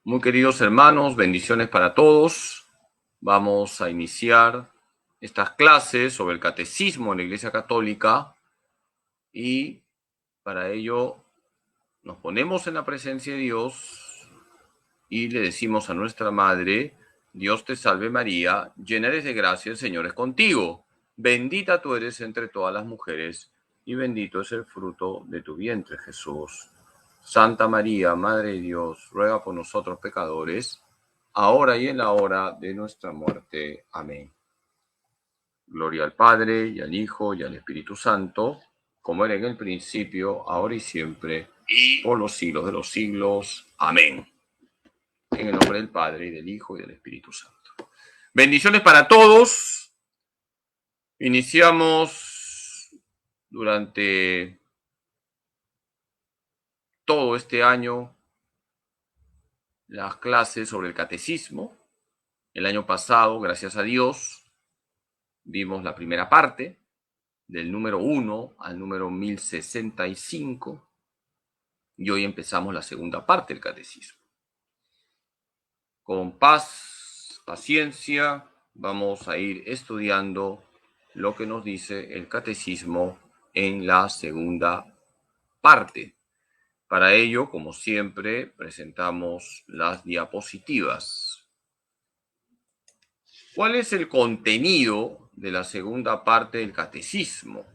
Muy queridos hermanos, bendiciones para todos. Vamos a iniciar estas clases sobre el catecismo en la Iglesia Católica y para ello nos ponemos en la presencia de Dios y le decimos a nuestra Madre: Dios te salve María, llena eres de gracia, el Señor es contigo. Bendita tú eres entre todas las mujeres y bendito es el fruto de tu vientre, Jesús. Santa María, Madre de Dios, ruega por nosotros pecadores, ahora y en la hora de nuestra muerte. Amén. Gloria al Padre, y al Hijo, y al Espíritu Santo, como era en el principio, ahora y siempre, por los siglos de los siglos. Amén. En el nombre del Padre, y del Hijo, y del Espíritu Santo. Bendiciones para todos. Iniciamos durante todo este año las clases sobre el catecismo. El año pasado, gracias a Dios, vimos la primera parte, del número 1 al número 1065, y hoy empezamos la segunda parte del catecismo. Con paz, paciencia, vamos a ir estudiando lo que nos dice el catecismo en la segunda parte. Para ello, como siempre, presentamos las diapositivas. ¿Cuál es el contenido de la segunda parte del catecismo?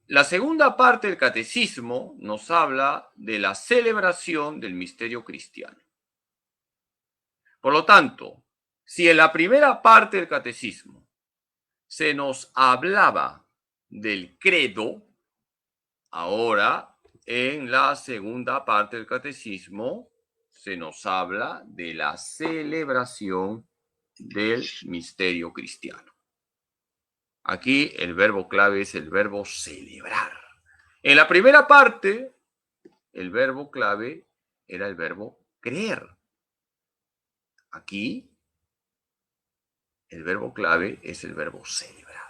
La segunda parte del catecismo nos habla de la celebración del misterio cristiano. Por lo tanto, si en la primera parte del catecismo se nos hablaba del credo, ahora en la segunda parte del catecismo se nos habla de la celebración del misterio cristiano. Aquí el verbo clave es el verbo celebrar. En la primera parte, el verbo clave era el verbo creer. Aquí, el verbo clave es el verbo celebrar.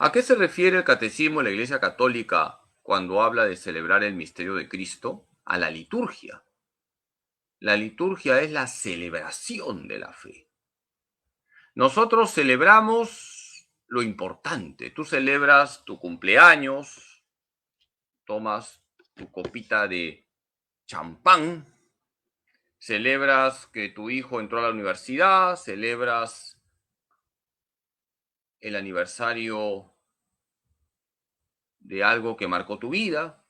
¿A qué se refiere el catecismo de la Iglesia Católica cuando habla de celebrar el misterio de Cristo? A la liturgia. La liturgia es la celebración de la fe. Nosotros celebramos lo importante. Tú celebras tu cumpleaños, tomas tu copita de champán, celebras que tu hijo entró a la universidad, celebras el aniversario de algo que marcó tu vida.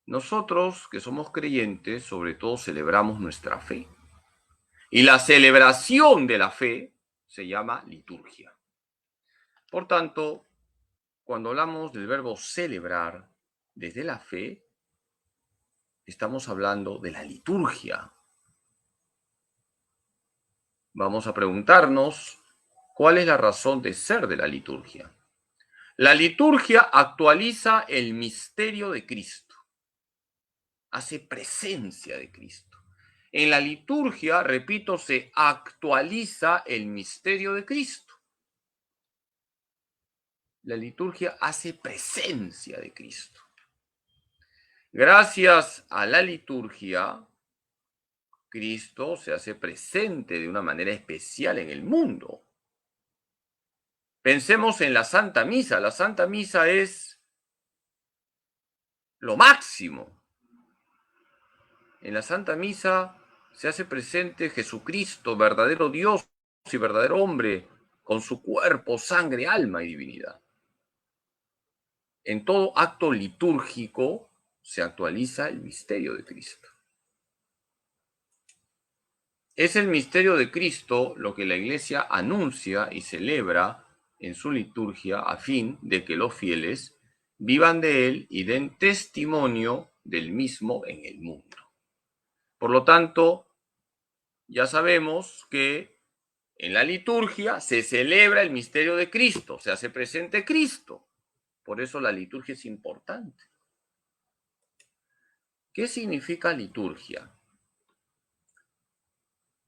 Nosotros, que somos creyentes, sobre todo celebramos nuestra fe. Y la celebración de la fe se llama liturgia. Por tanto, cuando hablamos del verbo celebrar desde la fe, estamos hablando de la liturgia. Vamos a preguntarnos, ¿cuál es la razón de ser de la liturgia? La liturgia actualiza el misterio de Cristo, hace presencia de Cristo. En la liturgia, repito, se actualiza el misterio de Cristo. La liturgia hace presencia de Cristo. Gracias a la liturgia, Cristo se hace presente de una manera especial en el mundo. Pensemos en la Santa Misa. La Santa Misa es lo máximo. En la Santa Misa se hace presente Jesucristo, verdadero Dios y verdadero hombre, con su cuerpo, sangre, alma y divinidad. En todo acto litúrgico se actualiza el misterio de Cristo. Es el misterio de Cristo lo que la Iglesia anuncia y celebra en su liturgia a fin de que los fieles vivan de él y den testimonio del mismo en el mundo. Por lo tanto, ya sabemos que en la liturgia se celebra el misterio de Cristo, se hace presente Cristo. Por eso la liturgia es importante. ¿Qué significa liturgia?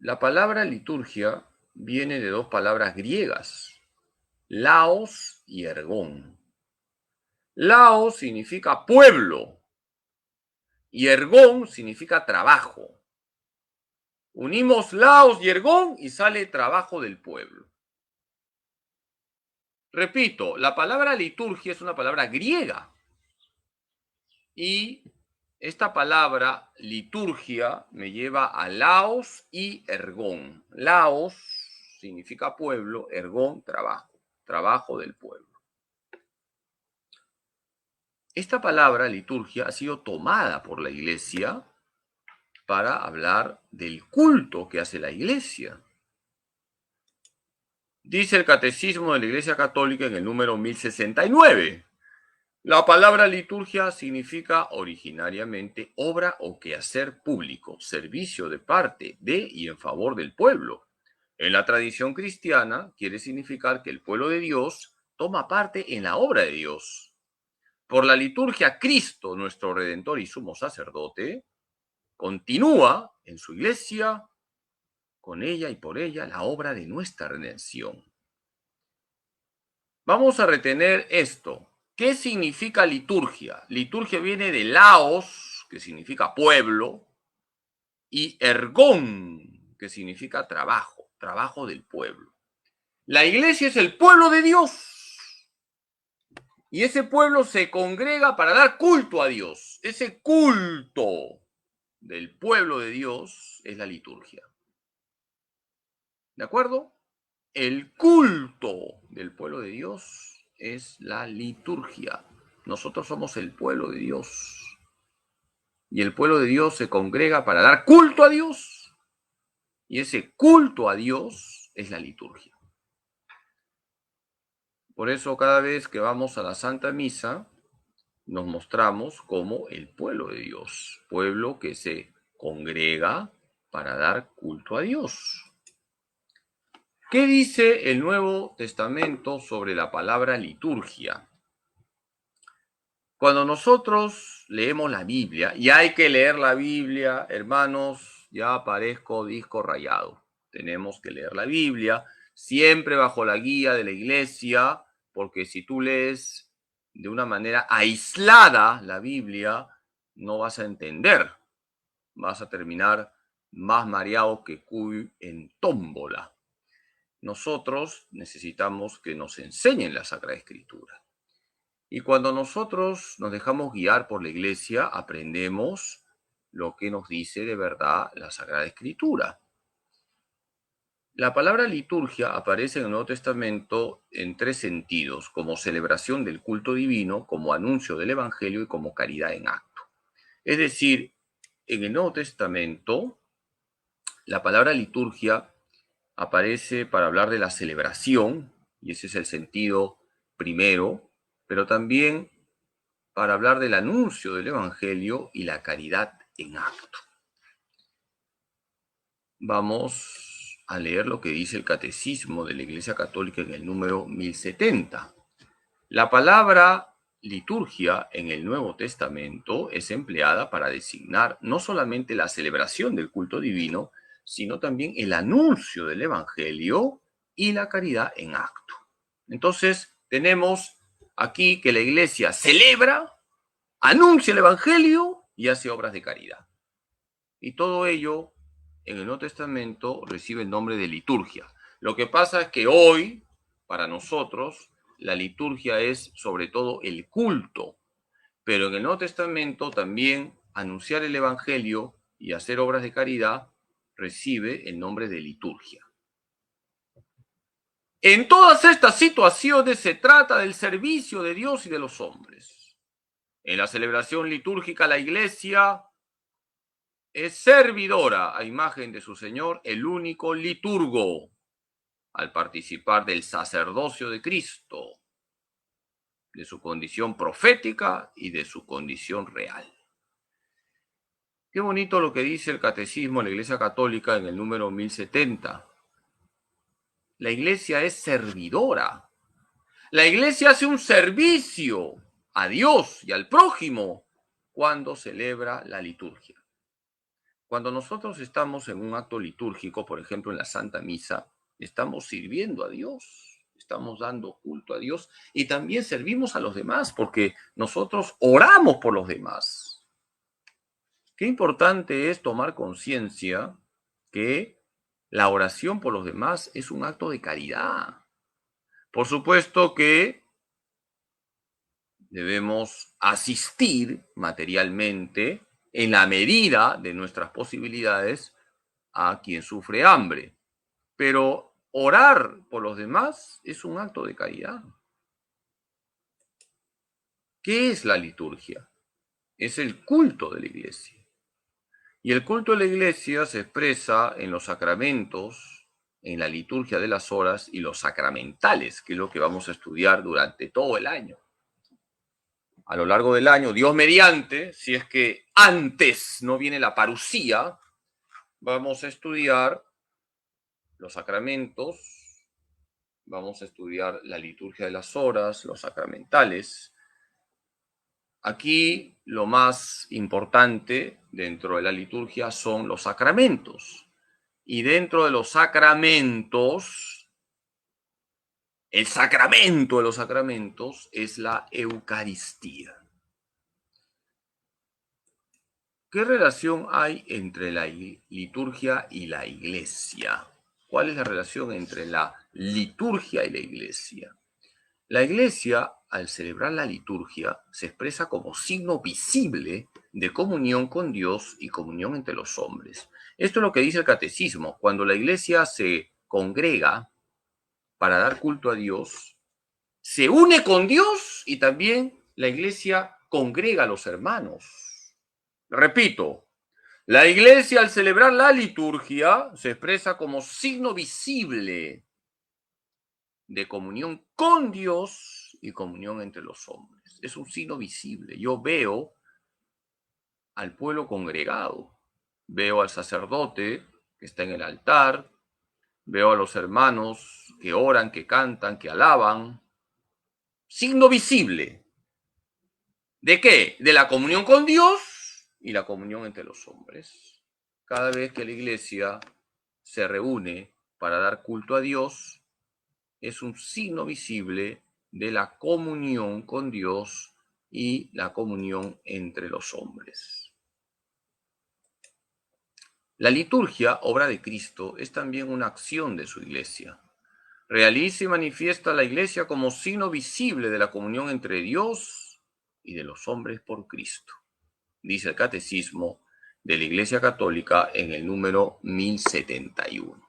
La palabra liturgia viene de dos palabras griegas, laos y ergón. Laos significa pueblo Y ergón significa trabajo. Unimos laos y ergón y sale trabajo del pueblo. Repito, la palabra liturgia es una palabra griega. Y esta palabra liturgia me lleva a laos y ergón. Laos significa pueblo, ergón, trabajo, trabajo del pueblo. Esta palabra liturgia ha sido tomada por la Iglesia para hablar del culto que hace la Iglesia. Dice el Catecismo de la Iglesia Católica en el número 1069. La palabra liturgia significa originariamente obra o quehacer público, servicio de parte de y en favor del pueblo. En la tradición cristiana quiere significar que el pueblo de Dios toma parte en la obra de Dios. Por la liturgia, Cristo, nuestro Redentor y sumo sacerdote, continúa en su iglesia, con ella y por ella, la obra de nuestra redención. Vamos a retener esto. ¿Qué significa liturgia? Liturgia viene de laos, que significa pueblo, y ergón, que significa trabajo, trabajo del pueblo. La iglesia es el pueblo de Dios. Y ese pueblo se congrega para dar culto a Dios. Ese culto del pueblo de Dios es la liturgia. ¿De acuerdo? El culto del pueblo de Dios es la liturgia. Nosotros somos el pueblo de Dios. Y el pueblo de Dios se congrega para dar culto a Dios. Y ese culto a Dios es la liturgia. Por eso cada vez que vamos a la Santa Misa, nos mostramos como el pueblo de Dios, pueblo que se congrega para dar culto a Dios. ¿Qué dice el Nuevo Testamento sobre la palabra liturgia? Cuando nosotros leemos la Biblia, y hay que leer la Biblia, hermanos, ya parezco disco rayado. Tenemos que leer la Biblia, siempre bajo la guía de la iglesia, porque si tú lees de una manera aislada la Biblia, no vas a entender. Vas a terminar más mareado que cuy en tómbola. Nosotros necesitamos que nos enseñen la Sagrada Escritura. Y cuando nosotros nos dejamos guiar por la iglesia, aprendemos lo que nos dice de verdad la Sagrada Escritura. La palabra liturgia aparece en el Nuevo Testamento en tres sentidos: como celebración del culto divino, como anuncio del Evangelio y como caridad en acto. Es decir, en el Nuevo Testamento, la palabra liturgia aparece para hablar de la celebración, y ese es el sentido primero, pero también para hablar del anuncio del Evangelio y la caridad en acto. Vamos a leer lo que dice el Catecismo de la Iglesia Católica en el número 1070. La palabra liturgia en el Nuevo Testamento es empleada para designar no solamente la celebración del culto divino, sino también el anuncio del Evangelio y la caridad en acto. Entonces, tenemos aquí que la Iglesia celebra, anuncia el Evangelio y hace obras de caridad. Y todo ello en el Nuevo Testamento recibe el nombre de liturgia. Lo que pasa es que hoy, para nosotros, la liturgia es sobre todo el culto, pero en el Nuevo Testamento también anunciar el Evangelio y hacer obras de caridad recibe el nombre de liturgia. En todas estas situaciones se trata del servicio de Dios y de los hombres. En la celebración litúrgica, la Iglesia es servidora a imagen de su Señor, el único liturgo, al participar del sacerdocio de Cristo, de su condición profética y de su condición real. Qué bonito lo que dice el Catecismo de la Iglesia Católica en el número 1070. La Iglesia es servidora. La Iglesia hace un servicio a Dios y al prójimo cuando celebra la liturgia. Cuando nosotros estamos en un acto litúrgico, por ejemplo en la Santa Misa, estamos sirviendo a Dios, estamos dando culto a Dios y también servimos a los demás porque nosotros oramos por los demás. Qué importante es tomar conciencia que la oración por los demás es un acto de caridad. Por supuesto que debemos asistir materialmente en la medida de nuestras posibilidades a quien sufre hambre. Pero orar por los demás es un acto de caridad. ¿Qué es la liturgia? Es el culto de la iglesia. Y el culto de la iglesia se expresa en los sacramentos, en la liturgia de las horas y los sacramentales, que es lo que vamos a estudiar durante todo el año. A lo largo del año, Dios mediante, si es que antes no viene la parusía, vamos a estudiar los sacramentos, vamos a estudiar la liturgia de las horas, los sacramentales. Aquí lo más importante dentro de la liturgia son los sacramentos. Y dentro de los sacramentos, el sacramento de los sacramentos es la Eucaristía. ¿Qué relación hay entre la liturgia y la iglesia? ¿Cuál es la relación entre la liturgia y la iglesia? La iglesia, al celebrar la liturgia, se expresa como signo visible de comunión con Dios y comunión entre los hombres. Esto es lo que dice el catecismo. Cuando la iglesia se congrega para dar culto a Dios, se une con Dios y también la iglesia congrega a los hermanos. Repito, la iglesia al celebrar la liturgia se expresa como signo visible de comunión con Dios y comunión entre los hombres. Es un signo visible. Yo veo al pueblo congregado, veo al sacerdote que está en el altar, veo a los hermanos que oran, que cantan, que alaban. Signo visible. ¿De qué? De la comunión con Dios y la comunión entre los hombres. Cada vez que la iglesia se reúne para dar culto a Dios, es un signo visible de la comunión con Dios y la comunión entre los hombres. La liturgia, obra de Cristo, es también una acción de su iglesia. Realiza y manifiesta la iglesia como signo visible de la comunión entre Dios y de los hombres por Cristo, dice el Catecismo de la Iglesia Católica en el número 1071.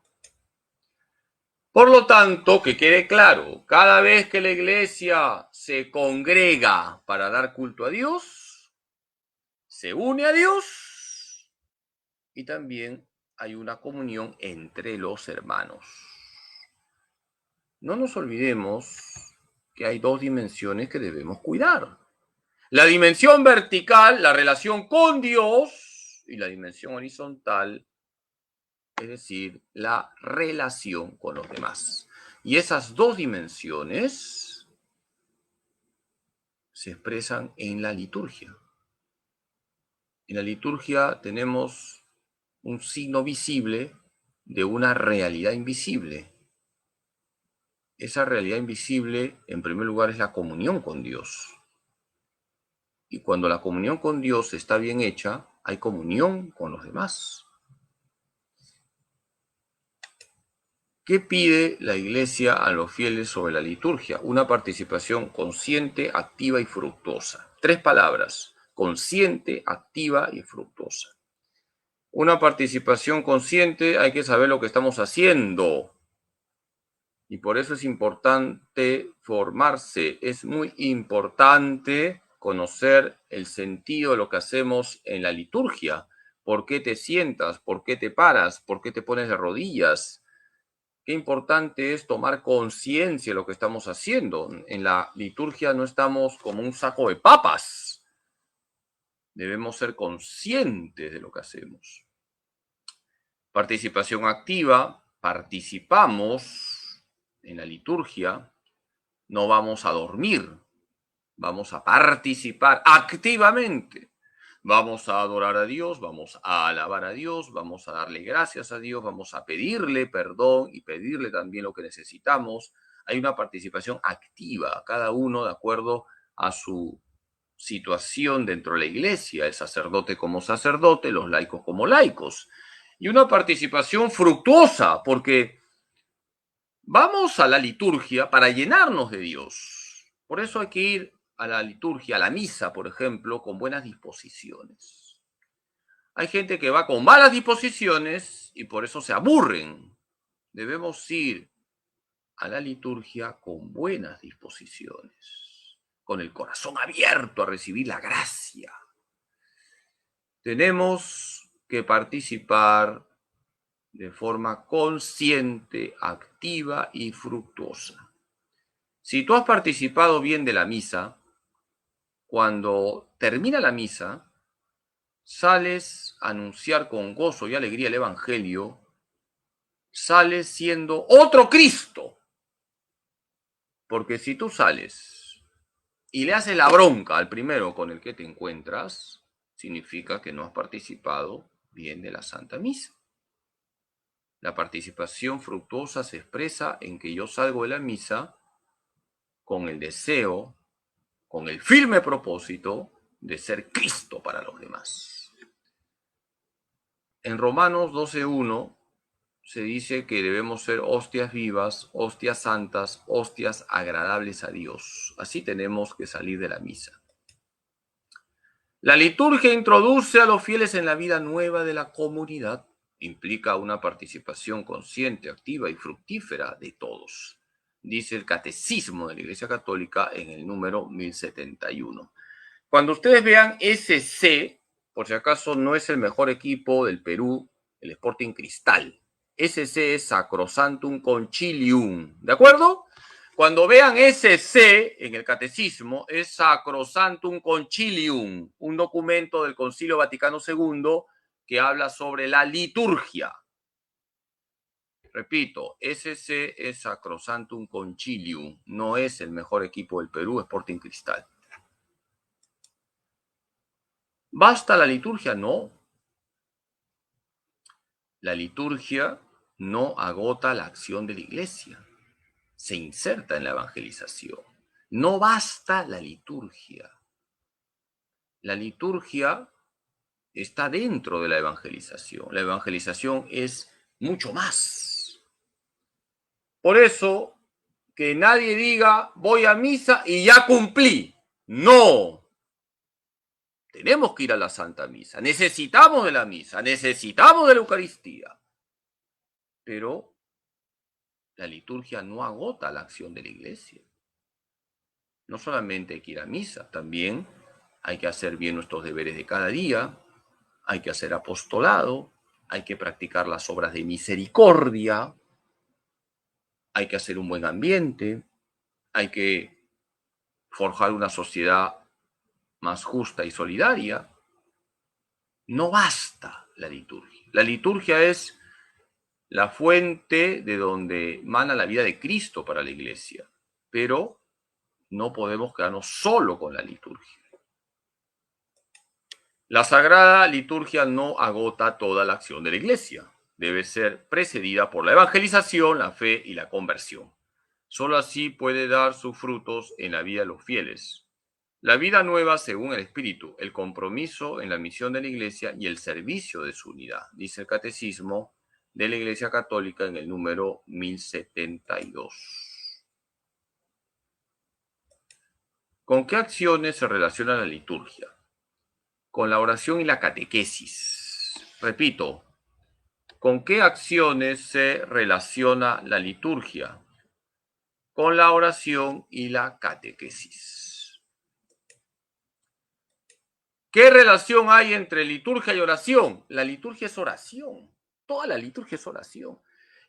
Por lo tanto, que quede claro, cada vez que la iglesia se congrega para dar culto a Dios, se une a Dios y también hay una comunión entre los hermanos. No nos olvidemos que hay dos dimensiones que debemos cuidar. La dimensión vertical, la relación con Dios, y la dimensión horizontal, es decir, la relación con los demás. Y esas dos dimensiones se expresan en la liturgia. En la liturgia tenemos un signo visible de una realidad invisible. Esa realidad invisible, en primer lugar, es la comunión con Dios. Y cuando la comunión con Dios está bien hecha, hay comunión con los demás. ¿Qué pide la Iglesia a los fieles sobre la liturgia? Una participación consciente, activa y fructuosa. 3 palabras: consciente, activa y fructuosa. Una participación consciente, hay que saber lo que estamos haciendo. Y por eso es importante formarse. Es muy importante conocer el sentido de lo que hacemos en la liturgia. ¿Por qué te sientas? ¿Por qué te paras? ¿Por qué te pones de rodillas? Qué importante es tomar conciencia de lo que estamos haciendo. En la liturgia no estamos como un saco de papas. Debemos ser conscientes de lo que hacemos. Participación activa. Participamos en la liturgia. No vamos a dormir. Vamos a participar activamente. Vamos a adorar a Dios, vamos a alabar a Dios, vamos a darle gracias a Dios, vamos a pedirle perdón y pedirle también lo que necesitamos. Hay una participación activa, cada uno de acuerdo a su situación dentro de la iglesia, el sacerdote como sacerdote, los laicos como laicos, y una participación fructuosa, porque vamos a la liturgia para llenarnos de Dios. Por eso hay que ir a la liturgia, a la misa, por ejemplo, con buenas disposiciones. Hay gente que va con malas disposiciones y por eso se aburren. Debemos ir a la liturgia con buenas disposiciones, con el corazón abierto a recibir la gracia. Tenemos que participar de forma consciente, activa y fructuosa. Si tú has participado bien de la misa, cuando termina la misa, sales a anunciar con gozo y alegría el Evangelio, sales siendo otro Cristo. Porque si tú sales y le haces la bronca al primero con el que te encuentras, significa que no has participado bien de la Santa Misa. La participación fructuosa se expresa en que yo salgo de la misa con el deseo, con el firme propósito de ser Cristo para los demás. En Romanos 12:1 se dice que debemos ser hostias vivas, hostias santas, hostias agradables a Dios. Así tenemos que salir de la misa. La liturgia introduce a los fieles en la vida nueva de la comunidad. Implica una participación consciente, activa y fructífera de todos, dice el Catecismo de la Iglesia Católica en el número 1071. Cuando ustedes vean SC, por si acaso no es el mejor equipo del Perú, el Sporting Cristal. SC es Sacrosantum Concilium, ¿de acuerdo? Cuando vean SC en el catecismo, es Sacrosantum Concilium, un documento del Concilio Vaticano II que habla sobre la liturgia. Repito, SC es Sacrosantum Concilium, no es el mejor equipo del Perú, Sporting Cristal. ¿Basta la liturgia? No. La liturgia no agota la acción de la iglesia, se inserta en la evangelización. No basta la liturgia. La liturgia está dentro de la evangelización. La evangelización es mucho más. Por eso, que nadie diga, voy a misa y ya cumplí. No. Tenemos que ir a la Santa Misa. Necesitamos de la misa. Necesitamos de la Eucaristía. Pero la liturgia no agota la acción de la iglesia. No solamente hay que ir a misa, también hay que hacer bien nuestros deberes de cada día, hay que hacer apostolado, hay que practicar las obras de misericordia, hay que hacer un buen ambiente, hay que forjar una sociedad más justa y solidaria. No basta la liturgia. La liturgia es la fuente de donde mana la vida de Cristo para la iglesia, pero no podemos quedarnos solo con la liturgia. La sagrada liturgia no agota toda la acción de la iglesia. Debe ser precedida por la evangelización, la fe y la conversión. Solo así puede dar sus frutos en la vida de los fieles. La vida nueva según el Espíritu, el compromiso en la misión de la iglesia y el servicio de su unidad, dice el Catecismo de la Iglesia Católica en el número 1072. ¿Con qué acciones se relaciona la liturgia? Con la oración y la catequesis. Repito, ¿con qué acciones se relaciona la liturgia? Con la oración y la catequesis. ¿Qué relación hay entre liturgia y oración? La liturgia es oración. Toda la liturgia es oración.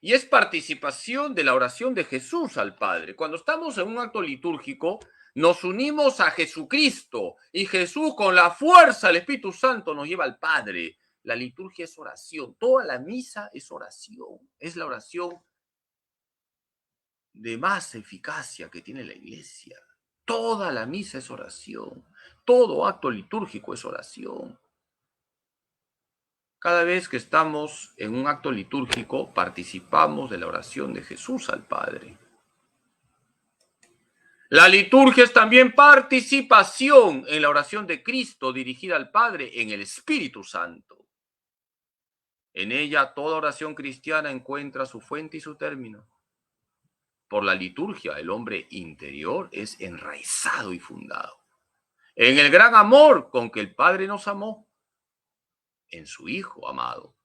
Y es participación de la oración de Jesús al Padre. Cuando estamos en un acto litúrgico, nos unimos a Jesucristo y Jesús con la fuerza del Espíritu Santo nos lleva al Padre. La liturgia es oración. Toda la misa es oración. Es la oración de más eficacia que tiene la iglesia. Toda la misa es oración. Todo acto litúrgico es oración. Cada vez que estamos en un acto litúrgico, participamos de la oración de Jesús al Padre. La liturgia es también participación en la oración de Cristo dirigida al Padre en el Espíritu Santo. En ella toda oración cristiana encuentra su fuente y su término. Por la liturgia, el hombre interior es enraizado y fundado en el gran amor con que el Padre nos amó, en su Hijo amado.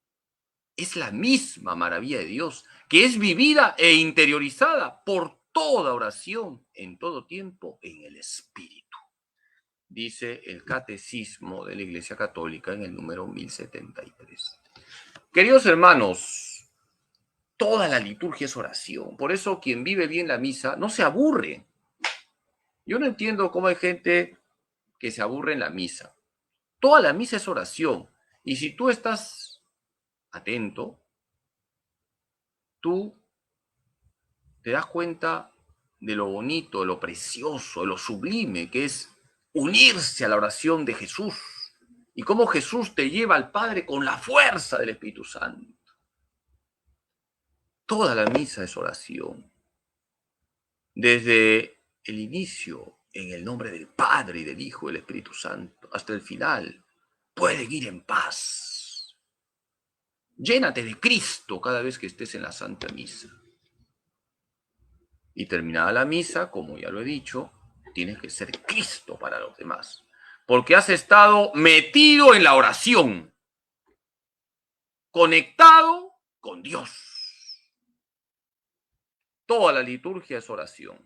Es la misma maravilla de Dios, que es vivida e interiorizada por toda oración, en todo tiempo, en el Espíritu. Dice el Catecismo de la Iglesia Católica en el número 1073. Queridos hermanos, toda la liturgia es oración. Por eso quien vive bien la misa no se aburre. Yo no entiendo cómo hay gente que se aburre en la misa. Toda la misa es oración. Y si tú estás atento, tú te das cuenta de lo bonito, de lo precioso, de lo sublime que es unirse a la oración de Jesús y cómo Jesús te lleva al Padre con la fuerza del Espíritu Santo. Toda la misa es oración. Desde el inicio, en el nombre del Padre y del Hijo y del Espíritu Santo, hasta el final, pueden ir en paz. Llénate de Cristo cada vez que estés en la Santa Misa. Y terminada la misa, como ya lo he dicho, tienes que ser Cristo para los demás. Porque has estado metido en la oración, conectado con Dios. Toda la liturgia es oración.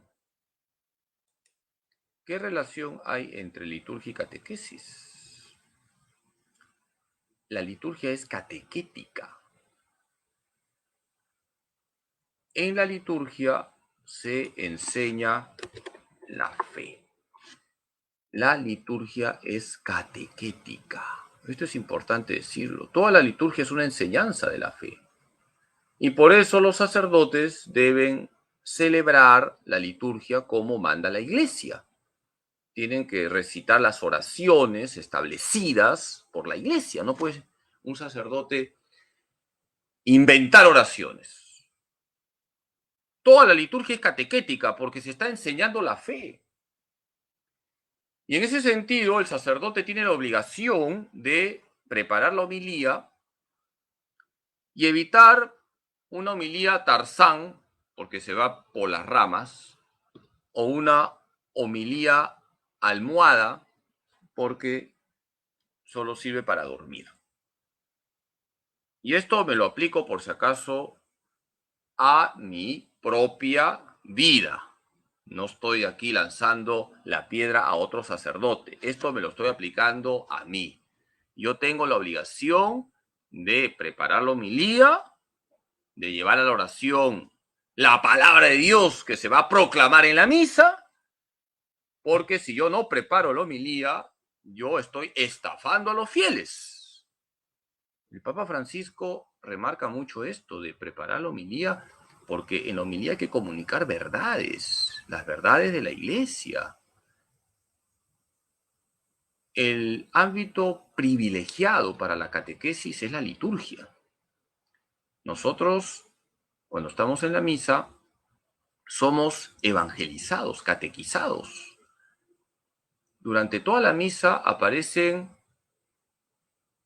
¿Qué relación hay entre liturgia y catequesis? La liturgia es catequética. En la liturgia se enseña la fe. La liturgia es catequética. Esto es importante decirlo. Toda la liturgia es una enseñanza de la fe. Y por eso los sacerdotes deben celebrar la liturgia como manda la Iglesia. Tienen que recitar las oraciones establecidas por la Iglesia. No puede un sacerdote inventar oraciones. Toda la liturgia es catequética porque se está enseñando la fe. Y en ese sentido, el sacerdote tiene la obligación de preparar la homilía y evitar una homilía Tarzán, porque se va por las ramas, o una homilía almohada, porque solo sirve para dormir. Y esto me lo aplico, por si acaso, a mi propia vida. No estoy aquí lanzando la piedra a otro sacerdote. Esto me lo estoy aplicando a mí. Yo tengo la obligación de preparar la homilía, de llevar a la oración la palabra de Dios que se va a proclamar en la misa, porque si yo no preparo la homilía, yo estoy estafando a los fieles. El Papa Francisco remarca mucho esto de preparar la homilía, porque en la homilía hay que comunicar verdades, las verdades de la Iglesia. El ámbito privilegiado para la catequesis es la liturgia. Nosotros, cuando estamos en la misa, somos evangelizados, catequizados. Durante toda la misa aparecen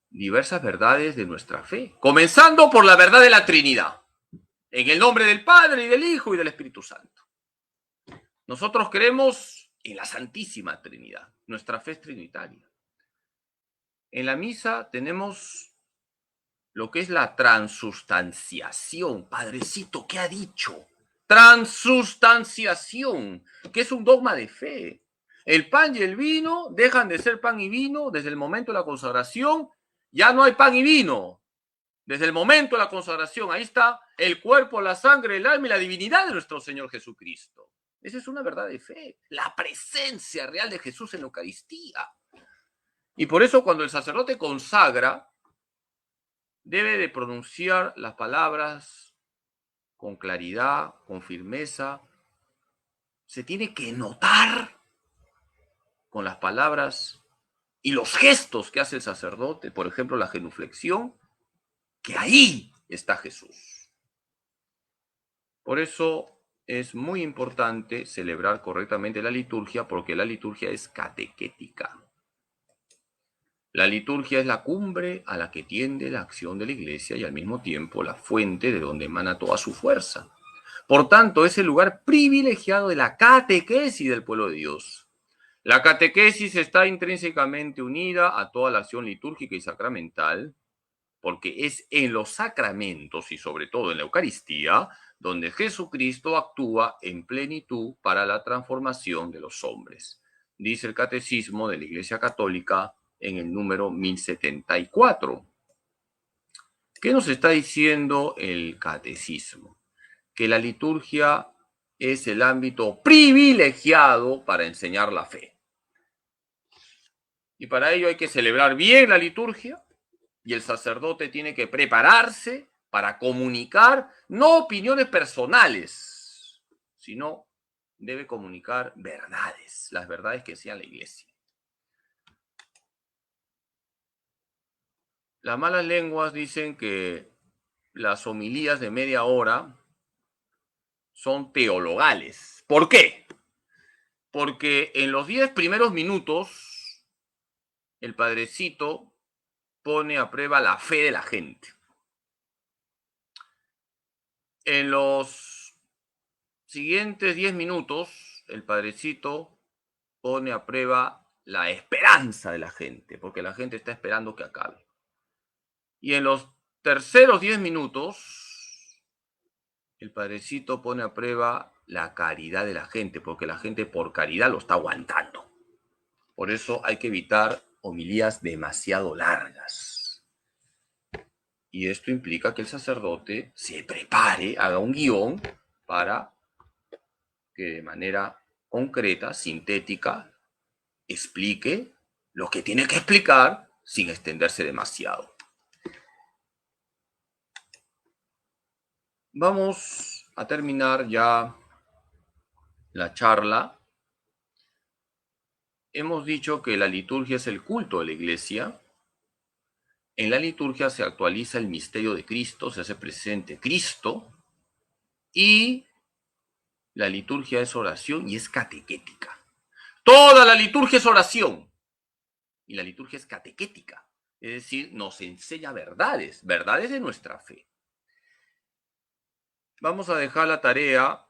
diversas verdades de nuestra fe, comenzando por la verdad de la Trinidad, en el nombre del Padre y del Hijo y del Espíritu Santo. Nosotros creemos en la Santísima Trinidad, nuestra fe es trinitaria. En la misa tenemos lo que es la transustanciación. Padrecito, ¿qué ha dicho? Transustanciación, que es un dogma de fe. El pan y el vino dejan de ser pan y vino desde el momento de la consagración. Ya no hay pan y vino. Desde el momento de la consagración, ahí está el cuerpo, la sangre, el alma y la divinidad de nuestro Señor Jesucristo. Esa es una verdad de fe, la presencia real de Jesús en la Eucaristía. Y por eso cuando el sacerdote consagra, debe de pronunciar las palabras con claridad, con firmeza. Se tiene que notar con las palabras y los gestos que hace el sacerdote, por ejemplo, la genuflexión, que ahí está Jesús. Por eso es muy importante celebrar correctamente la liturgia porque la liturgia es catequética. La liturgia es la cumbre a la que tiende la acción de la Iglesia y al mismo tiempo la fuente de donde emana toda su fuerza. Por tanto, es el lugar privilegiado de la catequesis del pueblo de Dios. La catequesis está intrínsecamente unida a toda la acción litúrgica y sacramental, porque es en los sacramentos y sobre todo en la Eucaristía donde Jesucristo actúa en plenitud para la transformación de los hombres. Dice el Catecismo de la Iglesia Católica en el número 1074. ¿Qué nos está diciendo el Catecismo? Que la liturgia es el ámbito privilegiado para enseñar la fe. Y para ello hay que celebrar bien la liturgia y el sacerdote tiene que prepararse para comunicar no opiniones personales, sino debe comunicar verdades, las verdades que sea la Iglesia. Las malas lenguas dicen que las homilías de media hora son teologales. ¿Por qué? Porque en los 10 primeros minutos el padrecito pone a prueba la fe de la gente. En los siguientes 10 minutos el padrecito pone a prueba la esperanza de la gente, porque la gente está esperando que acabe. Y en los terceros 10 minutos el padrecito pone a prueba la caridad de la gente, porque la gente por caridad lo está aguantando. Por eso hay que evitar homilías demasiado largas. Y esto implica que el sacerdote se prepare, haga un guión para que de manera concreta, sintética, explique lo que tiene que explicar sin extenderse demasiado. Vamos a terminar ya la charla. Hemos dicho que la liturgia es el culto de la Iglesia. En la liturgia se actualiza el misterio de Cristo, se hace presente Cristo, y la liturgia es oración y es catequética. Toda la liturgia es oración y la liturgia es catequética, es decir, nos enseña verdades, verdades de nuestra fe. Vamos a dejar la tarea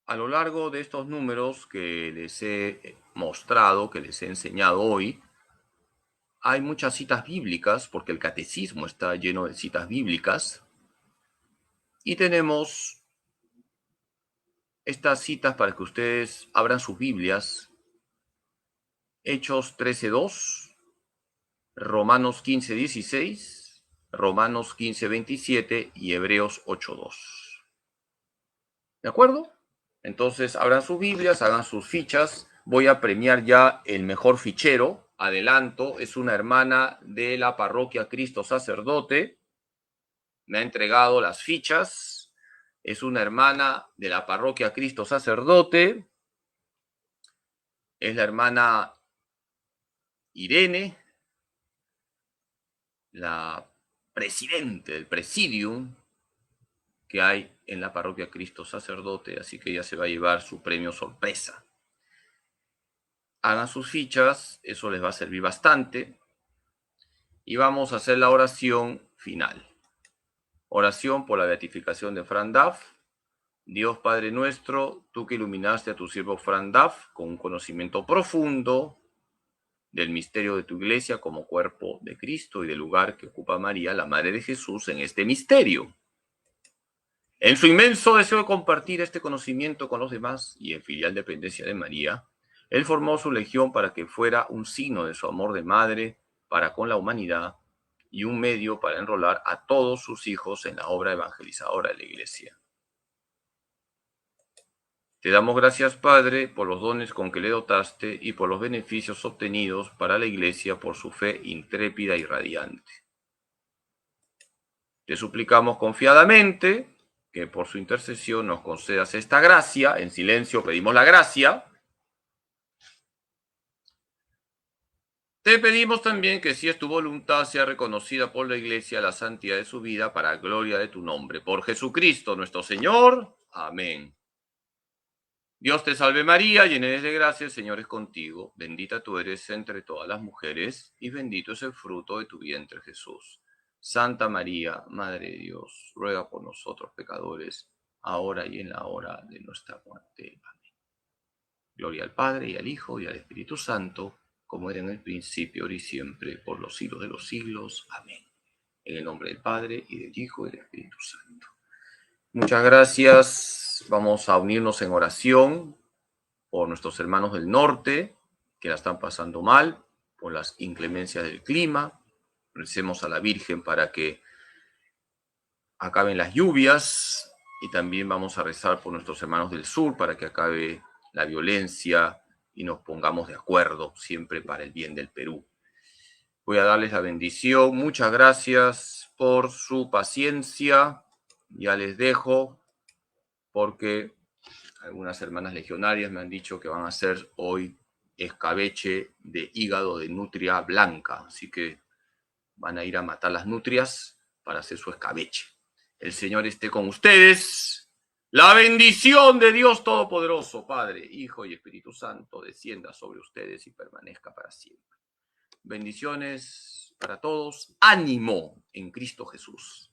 a lo largo de estos números que les he mostrado, que les he enseñado hoy. Hay muchas citas bíblicas porque el catecismo está lleno de citas bíblicas. Y tenemos estas citas para que ustedes abran sus Biblias. Hechos 13:2, Romanos 15:16, Romanos 15:27 y Hebreos 8:2. ¿De acuerdo? Entonces abran sus Biblias, hagan sus fichas. Voy a premiar ya el mejor fichero. Adelanto, es una hermana de la parroquia Cristo Sacerdote. Me ha entregado las fichas. Es una hermana de la parroquia Cristo Sacerdote. Es la hermana Irene, la presidente del presidium que hay en la parroquia Cristo Sacerdote, así que ella se va a llevar su premio sorpresa. Hagan sus fichas, eso les va a servir bastante. Y vamos a hacer la oración final. Oración por la beatificación de Fran Duff. Dios Padre nuestro, tú que iluminaste a tu siervo Fran Duff con un conocimiento profundo del misterio de tu iglesia como cuerpo de Cristo y del lugar que ocupa María, la Madre de Jesús, en este misterio. En su inmenso deseo de compartir este conocimiento con los demás y en filial dependencia de María, él formó su legión para que fuera un signo de su amor de madre para con la humanidad y un medio para enrolar a todos sus hijos en la obra evangelizadora de la Iglesia. Te damos gracias, Padre, por los dones con que le dotaste y por los beneficios obtenidos para la Iglesia por su fe intrépida y radiante. Te suplicamos confiadamente que por su intercesión nos concedas esta gracia. En silencio pedimos la gracia. Te pedimos también que si es tu voluntad sea reconocida por la Iglesia la santidad de su vida para gloria de tu nombre. Por Jesucristo nuestro Señor. Amén. Dios te salve María, llena eres de gracia, el Señor es contigo. Bendita tú eres entre todas las mujeres y bendito es el fruto de tu vientre Jesús. Santa María, Madre de Dios, ruega por nosotros pecadores, ahora y en la hora de nuestra muerte. Amén. Gloria al Padre, y al Hijo, y al Espíritu Santo, como era en el principio, ahora y siempre, por los siglos de los siglos. Amén. En el nombre del Padre, y del Hijo, y del Espíritu Santo. Muchas gracias. Vamos a unirnos en oración por nuestros hermanos del norte, que la están pasando mal, por las inclemencias del clima. Recemos a la Virgen para que acaben las lluvias, y también vamos a rezar por nuestros hermanos del sur para que acabe la violencia y nos pongamos de acuerdo siempre para el bien del Perú. Voy a darles la bendición. Muchas gracias por su paciencia. Ya les dejo porque algunas hermanas legionarias me han dicho que van a hacer hoy escabeche de hígado de nutria blanca. Así que van a ir a matar las nutrias para hacer su escabeche. El Señor esté con ustedes. La bendición de Dios Todopoderoso, Padre, Hijo y Espíritu Santo, descienda sobre ustedes y permanezca para siempre. Bendiciones para todos. Ánimo en Cristo Jesús.